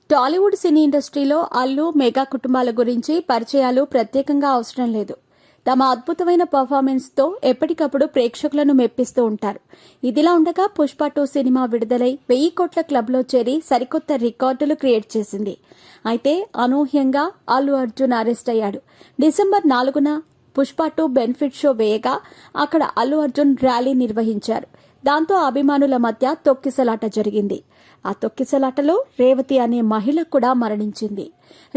టాలీవుడ్ సినీ ఇండస్ట్రీలో అల్లు మెగా కుటుంబాల గురించి పరిచయాలు ప్రత్యేకంగా అవసరం లేదు. తమ అద్భుతమైన పర్ఫార్మెన్స్తో ఎప్పటికప్పుడు ప్రేక్షకులను మెప్పిస్తూ ఉంటారు. ఇదిలా ఉండగా పుష్ప 2 సినిమా విడుదలై 1000 కోట్ల క్లబ్లో చేరి సరికొత్త రికార్డులు క్రియేట్ చేసింది. అయితే అనూహ్యంగా అల్లు అర్జున్ అరెస్ట్ అయ్యాడు. డిసెంబర్ 4న పుష్ప 2 బెనిఫిట్ షో వేయగా అక్కడ అల్లు అర్జున్ ర్యాలీ నిర్వహించారు. దాంతో అభిమానుల మధ్య తొక్కిసలాట జరిగింది. ఆ తొక్కిసలాటలో రేవతి అనే మహిళ కూడా మరణించింది.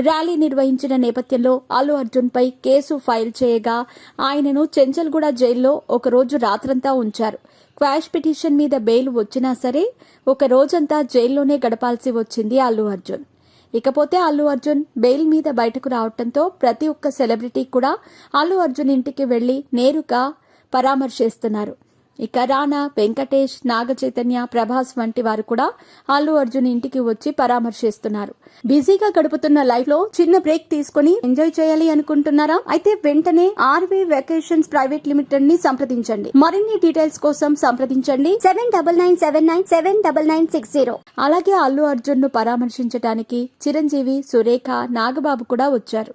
ర్యాలీ నిర్వహించిన నేపథ్యంలో అల్లు అర్జున్ పై కేసు ఫైల్ చేయగా ఆయనను చెంచల్గూడ జైల్లో ఒకరోజు రాత్రంతా ఉంచారు. క్వాష్ పిటిషన్ మీద బెయిల్ వచ్చినా సరే ఒక రోజంతా జైల్లోనే గడపాల్సి వచ్చింది అల్లు అర్జున్. ఇకపోతే అల్లు అర్జున్ బెయిల్ మీద బయటకు రావడంతో ప్రతి ఒక్క సెలబ్రిటీ కూడా అల్లు అర్జున్ ఇంటికి వెళ్లి నేరుగా పరామర్శిస్తున్నారు. ఇక రానా, వెంకటేష్, నాగ చైతన్య, ప్రభాస్ వంటి వారు కూడా అల్లు అర్జున్ ఇంటికి వచ్చి పరామర్శిస్తున్నారు. బిజీగా గడుపుతున్న లైఫ్ లో చిన్న బ్రేక్ తీసుకుని ఎంజాయ్ చేయాలి అనుకుంటున్నారా? అయితే వెంటనే ఆర్వీ వెకేషన్స్ ప్రైవేట్ లిమిటెడ్ ని సంప్రదించండి. మరిన్ని డీటెయిల్స్ కోసం సంప్రదించండి 7997979960. అలాగే అల్లు అర్జున్ ను పరామర్శించడానికి చిరంజీవి, సురేఖ, నాగబాబు కూడా వచ్చారు.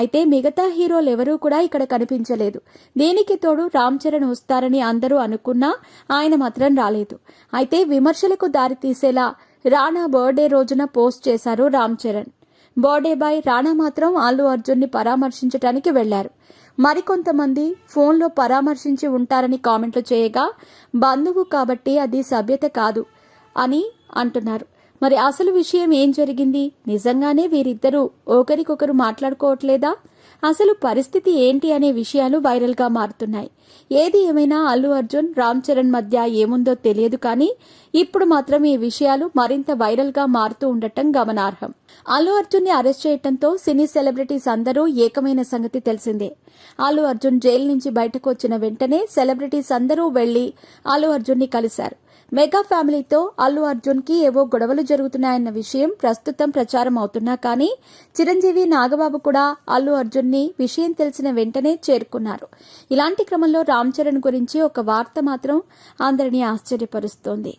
అయితే మిగతా హీరోలు ఎవరూ కూడా ఇక్కడ కనిపించలేదు. దీనికి తోడు రామ్ చరణ్ వస్తారని అందరూ అనుకున్నా ఆయన మాత్రం రాలేదు. అయితే విమర్శలకు దారితీసేలా రానా బర్త్డే రోజున పోస్ట్ చేశారు రామ్ చరణ్. బర్త్డే బాయ్ రానా మాత్రం అల్లు అర్జున్ ని పరామర్శించడానికి వెళ్లారు. మరికొంతమంది ఫోన్లో పరామర్శించి ఉంటారని కామెంట్లు చేయగా బంధువు కాబట్టి అది సభ్యత కాదు అని అంటున్నారు. మరి అసలు విషయం ఏం జరిగింది? నిజంగానే వీరిద్దరూ ఒకరికొకరు మాట్లాడుకోవట్లేదా? అసలు పరిస్థితి ఏంటి అనే విషయాలు వైరల్ గా మారుతున్నాయి. ఏది ఏమైనా అల్లు అర్జున్, రామ్ చరణ్ మధ్య ఏముందో తెలియదు కానీ ఇప్పుడు మాత్రం ఈ విషయాలు మరింత వైరల్ గా మారుతూ ఉండటం గమనార్హం. అల్లు అర్జున్ ని అరెస్ట్ చేయడంతో సినీ సెలబ్రిటీస్ అందరూ ఏకమైన సంగతి తెలిసిందే. అల్లు అర్జున్ జైలు నుంచి బయటకు వచ్చిన వెంటనే సెలబ్రిటీస్ అందరూ వెళ్లి అల్లు అర్జున్ ని కలిశారు. మెగా ఫ్యామిలీతో అల్లు అర్జున్ కి ఏవో గొడవలు జరుగుతున్నాయన్న విషయం ప్రస్తుతం ప్రచారం అవుతున్నా కానీ చిరంజీవి, నాగబాబు కూడా అల్లు అర్జున్ ని విషయం తెలిసిన వెంటనే చేరుకున్నారు. ఇలాంటి క్రమంలో రామ్ చరణ్ గురించి ఒక వార్త మాత్రం అందరినీ ఆశ్చర్యపరుస్తోంది.